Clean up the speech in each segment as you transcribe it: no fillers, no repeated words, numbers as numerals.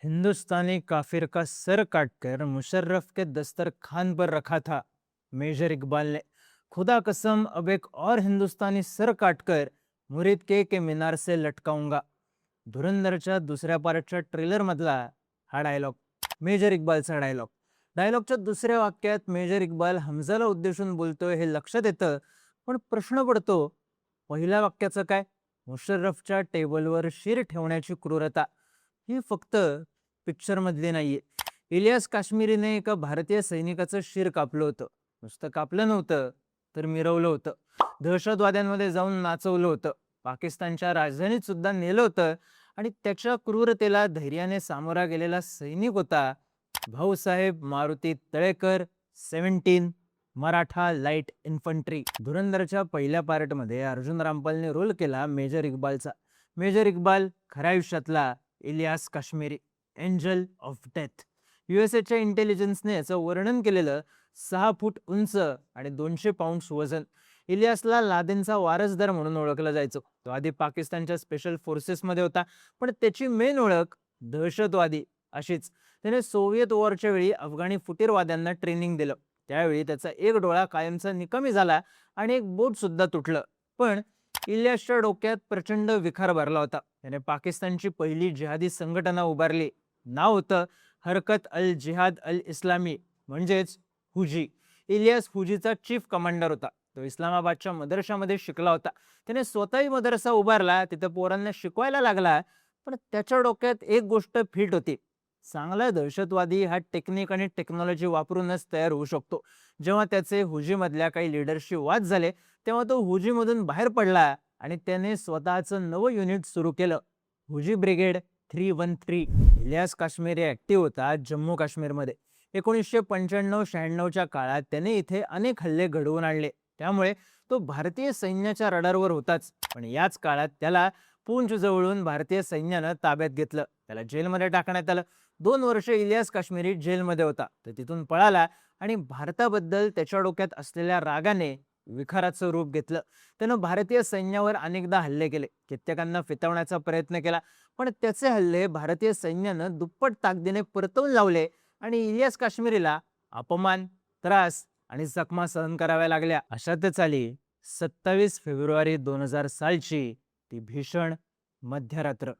हिंदुस्तानी काफिर का सर काटकर मुशर्रफ के दस्तरखान पर रखा था। मेजर इकबाल ने खुदा कसम अब एक और हिंदुस्तानी सर काटकर मुरीद के मीनार से लटकाऊंगा. धुरंधरच्या दुसऱ्या पार्टच्या ट्रेलर मधला हा डायलॉग, मेजर इक्बालचा डायलॉग. डायलॉगच्या दुसऱ्या वाक्यात मेजर इक्बाल हमजाला उद्देशून बोलतोय हे लक्षात येतं. पण प्रश्न पडतो, पहिल्या वाक्याचं काय? मुशर्रफच्या टेबलवर शिर ठेवण्याची क्रूरता ही फक्त पिक्चर मधली नाहीये. इलियास काश्मीरीने एका भारतीय सैनिकाचं शिर कापलं होतं. नुसतं कापलं नव्हतं, तर मिरवलं होतं. दहशतवाद्यांमध्ये जाऊन नाचवलं होतं. पाकिस्तानच्या राजधानीत सुद्धा नेलं होतं. आणि त्याच्या क्रूरतेला धैर्याने सामोरा गेलेला सैनिक होता भाऊसाहेब मारुती तळेकर, 17 मराठा लाईट इन्फंट्री. धुरंधरच्या पहिल्या पार्टमध्ये अर्जुन रामपालने रोल केला मेजर इक्बालचा. मेजर इक्बाल खऱ्या आयुष्यातला Ilyas Kashmiri, angel of death. युएसएच्या इंटेलिजन्सने याचं वर्णन केलेलं 6 फूट उंच आणि 200 पाऊंड्स वजन. इलियासला लादेनचा वारसदार म्हणून ओळखलं जायचं. तो आधी पाकिस्तानच्या स्पेशल फोर्सेसमध्ये होता, पण त्याची मेन ओळख दहशतवादी अशीच. त्याने सोव्हिएत वॉरच्या वेळी अफगाणी फुटीरवाद्यांना ट्रेनिंग दिलं. त्यावेळी त्याचा एक डोळा कायमचा निकामी झाला आणि एक बोट सुद्धा तुटलं. पण इलियासच्या डोक्यात प्रचंड विखार भरला होता. त्याने पाकिस्तानची पहिली जिहादी संघटना उभारली. नाव होतं हरकत अल जिहाद अल इस्लामी, म्हणजेच हुजी. इलियास हुजीचा चीफ कमांडर होता. तो इस्लामाबादच्या मदरशामध्ये शिकला होता. त्याने स्वतःही मदरसा उभारला, तिथे पोरांना शिकवायला लागला. पण त्याच्या डोक्यात एक गोष्ट फिट होती, चांगला दहशतवादी हा टेक्निक आणि टेक्नॉलॉजी वापरूनच तयार होऊ शकतो. जेव्हा त्याचे हुजीमधल्या काही लीडरशी वाद झाले, तेव्हा तो हुजीमधून बाहेर पडला आणि त्याने स्वतःचं नवं युनिट सुरू केलं, हुजी ब्रिगेड 313. इलियास काश्मीरी ऍक्टिव्ह होता जम्मू काश्मीरमध्ये. 1995-96च्या काळात त्याने इथे अनेक हल्ले घडवून आणले. त्यामुळे तो भारतीय सैन्याच्या रडारवर होताच. पण याच काळात त्याला पूंछ जवळून भारतीय सैन्यानं ताब्यात घेतलं. त्याला जेलमध्ये टाकण्यात आलं. 2 वर्ष इलियास काश्मीरी जेलमध्ये होता. तर तिथून पळाला आणि भारताबद्दल त्याच्या डोक्यात असलेल्या रागाने विखाराचं रूप घेतलं. त्यानं भारतीय सैन्यावर अनेकदा हल्ले केले. कित्येकांना फितवण्याचा प्रयत्न केला. पण त्याचे हल्ले भारतीय सैन्यानं दुप्पट ताकदीने परतवून लावले आणि इलियास काश्मीरीला अपमान, त्रास आणि जखमा सहन कराव्या लागल्या. अशातच आली 27 फेब्रुवारी 2000 सालची ती भीषण मध्यरात्र.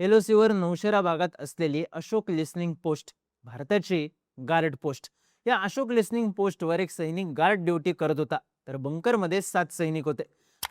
एलओसीवर नौशेरा भागात असलेली अशोक लिसनिंग पोस्ट, भारताची गार्ड पोस्ट. या अशोक लिसनिंग पोस्टवर एक सैनिक गार्ड ड्युटी करत होता. तर बंकरमध्ये 7 सैनिक होते.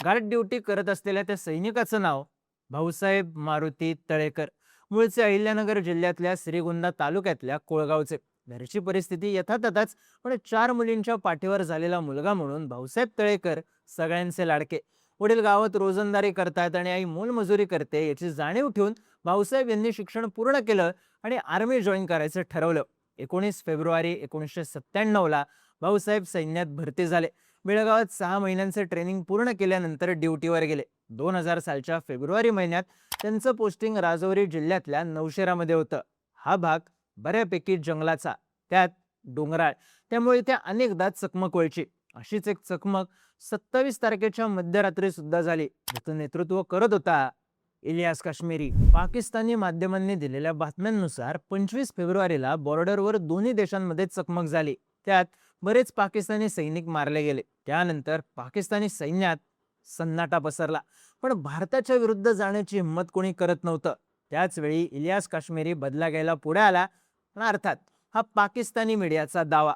गार्ड ड्युटी करत असलेल्या त्या सैनिकाचं नाव भाऊसाहेब मारुती तळेकर. मूळचे अहिल्यानगर जिल्ह्यातल्या श्रीगोंदा तालुक्यातल्या कोळगावचे. घरची परिस्थिती यथातथाच, पण 4 मुलींच्या पाठीवर झालेला मुलगा म्हणून भाऊसाहेब तळेकर सगळ्यांचे लाडके. वडील गावात रोजंदारी करतात आणि आई मोलमजुरी करते याची जाणीव ठेवून भाऊसाहेब यांनी शिक्षण पूर्ण केलं आणि आर्मी जॉईन करायचं ठरवलं. 19 फेब्रुवारी 1997ला भाऊसाहेब सैन्यात भरती झाले. बेळगावात 6 महिन्यांचे ट्रेनिंग पूर्ण केल्यानंतर ड्युटीवर गेले. 2000 सालच्या फेब्रुवारी महिन्यात त्यांचं पोस्टिंग राजौरी जिल्ह्यातल्या नौशेरामध्ये होतं. हा भाग बऱ्यापैकी जंगलाचा, त्यात डोंगराळ, त्यामुळे इथे अनेकदा चकमक व्हायची. अशीच एक चकमक 27 तारखेच्या मध्यरात्री सुद्धा झाली. ज्याचं नेतृत्व करत होता इलियास काश्मीरी. पाकिस्तानी माध्यमांनी दिलेल्या बातम्यांनुसार 25 फेब्रुवारीला बॉर्डरवर दोन्ही देशांमध्ये चकमक झाली. त्यात बरेच पाकिस्तानी सैनिक मारले गेले. त्यानंतर पाकिस्तानी सैन्यात सन्नाटा पसरला. पण भारताच्या विरुद्ध जाण्याची हिंमत कोणी करत नव्हतं. त्याच वेळी इलियास काश्मीरी बदला घ्यायला पुढे आला. पण अर्थात हा पाकिस्तानी मीडियाचा दावा.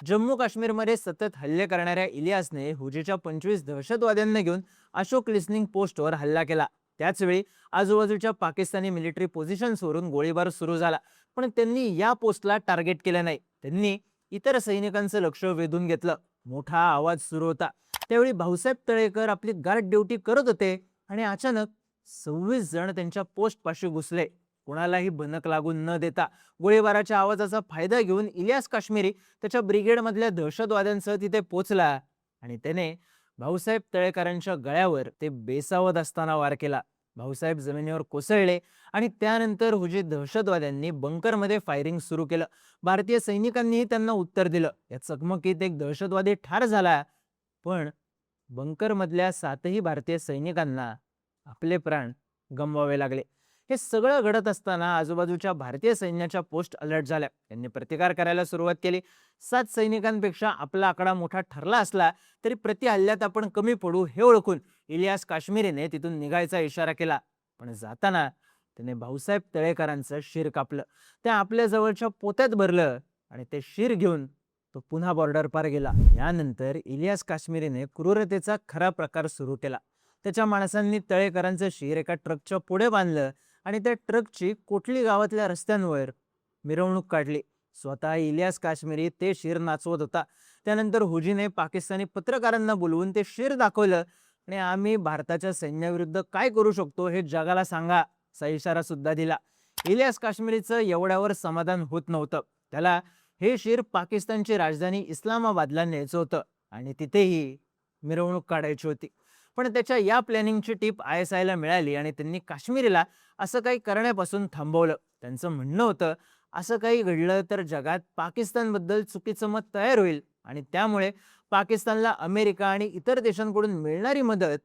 जम्मू काश्मीरमध्ये सतत हल्ले करणाऱ्या इलियासने हुजीच्या 25 दहशतवाद्यांना घेऊन अशोक लिसनिंग पोस्टवर हल्ला केला. त्याचवेळी आजूबाजूच्या पाकिस्तानी मिलिटरी पोझिशन्सवरून गोळीबार सुरू झाला. पण त्यांनी या पोस्टला टार्गेट केलं नाही. त्यांनी इतर सैनिकांचं लक्ष वेधून घेतलं. मोठा आवाज सुरू होता. त्यावेळी भाऊसाहेब तळेकर आपली गार्ड ड्युटी करत होते आणि अचानक 26 जण त्यांच्या पोस्ट पाशी घुसले. कोणालाही भनक लागून न देता गोळीबाराच्या आवाजाचा फायदा घेऊन इलियास काश्मीरी त्याच्या ब्रिगेडमधल्या दहशतवाद्यांसह तिथे पोहोचला आणि त्याने भाऊसाहेब तळेकरांच्या गळ्यावर ते बेसावध असताना वार केला. भाऊसाहेब जमिनीवर कोसळले आणि त्यानंतर हुजी दहशतवाद्यांनी बंकरमध्ये फायरिंग सुरू केलं. भारतीय सैनिकांनीही त्यांना उत्तर दिलं. या चकमकीत एक दहशतवादी ठार झाला. पण बंकरमधल्या 7ही भारतीय सैनिकांना आपले प्राण गमवावे लागले. हे सगळं घडत असताना आजूबाजूच्या भारतीय सैन्याच्या पोस्ट अलर्ट झाल्या. त्यांनी प्रतिकार करायला सुरुवात केली. 7 सैनिकांपेक्षा आपला आकडा मोठा ठरला असला तरी प्रति हल्ल्यात आपण कमी पडू हे ओळखून इलियास काश्मीरीने तिथून निघायचा इशारा केला. पण जाताना त्याने भाऊसाहेब तळेकरांचं शिर कापलं. ते आपल्या जवळच्या पोत्यात भरलं आणि ते शिर घेऊन तो पुन्हा बॉर्डर पार गेला. यानंतर इलियास काश्मीरीने क्रूरतेचा खरा प्रकार सुरू केला. त्याच्या माणसांनी तळेकरांचं शिर एका ट्रकच्या पुढे बांधलं आणि त्या ट्रकची कोटली गावातल्या रस्त्यांवर मिरवणूक काढली. स्वतः इलियास काश्मीरी ते शिर नाचवत होता. त्यानंतर हुजीने पाकिस्तानी पत्रकारांना बोलवून ते शिर दाखवलं आणि आम्ही भारताच्या सैन्याविरुद्ध काय करू शकतो हे जगाला सांगा असा इशारा सुद्धा दिला. इलियास काश्मीरीचं एवढ्यावर समाधान होत नव्हतं. त्याला हे शिर पाकिस्तानची राजधानी इस्लामाबादला न्यायचं होतं आणि तिथेही मिरवणूक काढायची होती. पण त्याच्या या प्लॅनिंगची टीप ISIला मिळाली आणि त्यांनी काश्मीरीला असं काही करण्यापासून थांबवलं. त्यांचं म्हणणं होतं असं काही घडलं तर जगात पाकिस्तानबद्दल चुकीचं मत तयार होईल आणि त्यामुळे पाकिस्तानला अमेरिका आणि इतर देशांकडून मिळणारी मदत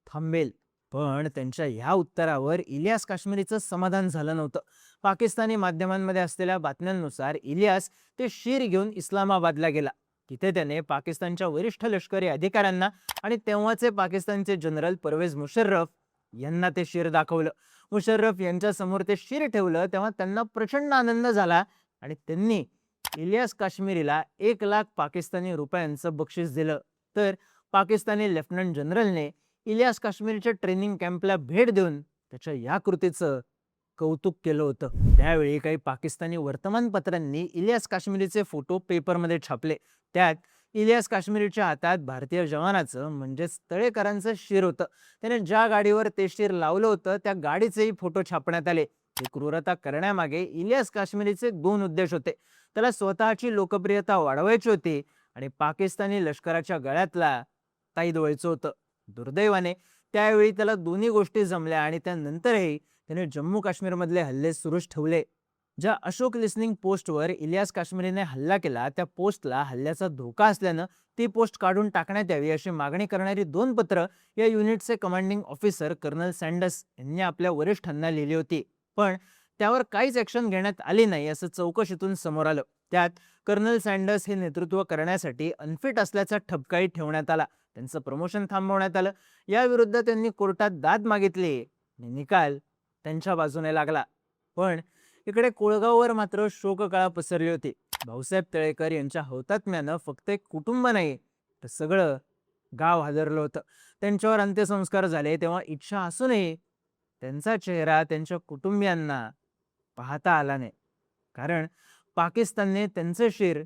थांबेल. पण त्यांच्या ह्या उत्तरावर इलियास काश्मीरीचं समाधान झालं नव्हतं. पाकिस्तानी माध्यमांमध्ये असलेल्या बातम्यांनुसार इलियास ते शिर घेऊन इस्लामाबादला गेला. तिथे त्याने पाकिस्तानच्या वरिष्ठ लष्करी अधिकाऱ्यांना आणि तेव्हाचे पाकिस्तानचे जनरल परवेज मुशर्रफ यांना ते शिर दाखवलं. मुशर्रफ यांच्या समोर ते शिर ठेवलं तेव्हा त्यांना प्रचंड आनंद झाला आणि त्यांनी इलियास काश्मीरीला 1 लाख पाकिस्तानी रुपयांचं बक्षीस दिलं. तर पाकिस्तानी लेफ्टनंट जनरलने इलियास काश्मीरच्या ट्रेनिंग कॅम्पला भेट देऊन त्याच्या या कृतीचं कौतुक केलं होतं. त्यावेळी काही पाकिस्तानी वर्तमानपत्रांनी इलियास काश्मीरीचे फोटो पेपरमध्ये छापले. त्यात इलियास काश्मीरीच्या हातात भारतीय जवानाचं म्हणजेच तळेकरांचं शिर होतं. त्याने ज्या गाडीवर ते शिर लावलं होतं त्या गाडीचेही फोटो छापण्यात आले. ही क्रूरता करण्यामागे इलियास काश्मीरीचे 2 उद्देश होते. त्याला स्वतःची लोकप्रियता वाढवायची होती आणि पाकिस्तानी लष्कराच्या गळ्यातला ताईद व्हायचं होतं. दुर्दैवाने त्यावेळी त्याला दोन्ही गोष्टी जमल्या आणि त्यानंतरही त्याने जम्मू काश्मीरमधले हल्ले सुरूच ठेवले. ज्या अशोक लिसनिंग पोस्टवर इलियास काश्मीरीने हल्ला केला त्या पोस्टला हल्ल्याचा धोका असल्यानं ती पोस्ट काढून टाकण्यात यावी अशी मागणी करणारी 2 पत्र या युनिटचे कमांडिंग ऑफिसर कर्नल सँडर्स यांनी आपल्या वरिष्ठांना लिहिली होती. पण त्यावर काहीच ॲक्शन घेण्यात आली नाही असं चौकशीतून समोर आलं. त्यात कर्नल सँडर्स हे नेतृत्व करण्यासाठी अनफिट असल्याचा ठपकाही ठेवण्यात आला. त्यांचं प्रमोशन थांबवण्यात आलं. याविरुद्ध त्यांनी कोर्टात दाद मागितली आणि निकाल त्यांच्या बाजूने लागला. पण इकडे कोळगाववर मात्र शोककळा पसरली होती. भाऊसाहेब तळेकर यांच्या हौतात्म्यानं फक्त एक कुटुंब नाही तर सगळं गाव हादरलं होतं. त्यांच्यावर अंत्यसंस्कार झाले तेव्हा इच्छा असूनही त्यांचा चेहरा त्यांच्या कुटुंबियांना पाहता आला नाही. कारण पाकिस्तानने त्यांचं शिर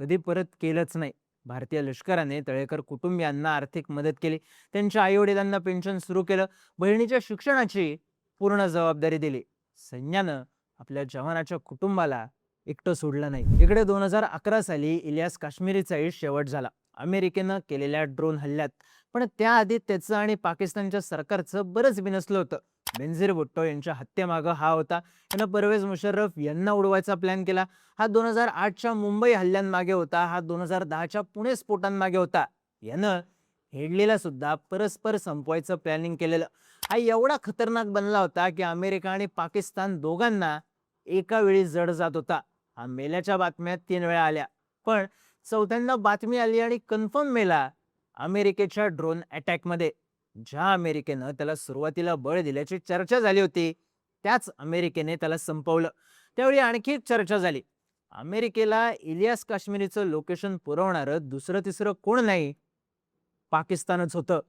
कधी परत केलंच नाही. भारतीय लष्कराने तळेकर कुटुंबियांना आर्थिक मदत केली. त्यांच्या आईवडिलांना पेन्शन सुरू केलं. बहिणीच्या शिक्षणाची पूर्ण जबाबदारी दिली. सैन्यानं आपल्या जवानाच्या कुटुंबाला एकटं सोडलं नाही. इकडे 2011 साली इलियास काश्मीरीचाही शेवट झाला अमेरिकेनं केलेल्या ड्रोन हल्ल्यात. पण त्याआधी त्याचं आणि पाकिस्तानच्या सरकारचं बरंच बिनसलं होतं. बेनझीर भुट्टो यांच्या हत्येमागं हा होता. त्यानं परवेज मुशर्रफ यांना उडवायचा प्लॅन केला. हा 2008च्या मुंबई हल्ल्यांमागे होता. हा 2010च्या पुणे स्फोटांमागे होता. यानं हेडलीला सुद्धा परस्पर संपवायचं प्लॅनिंग केलेलं. हा एवढा खतरनाक बनला होता की अमेरिका आणि पाकिस्तान दोघांना एका वेळी जड जात होता. हा मेल्याच्या बातम्या 3 वेळा आल्या. पण चौथ्यांदा बातमी आली आणि कन्फर्म मेला अमेरिकेच्या ड्रोन अटॅकमध्ये. ज्या अमेरिकेनं त्याला सुरुवातीला बळ दिल्याची चर्चा झाली होती त्याच अमेरिकेने त्याला संपवलं. त्यावेळी आणखी एक चर्चा झाली. अमेरिकेला इलियास काश्मीरीचं लोकेशन पुरवणारं दुसरं तिसरं कोण नाही, पाकिस्तानच होतं.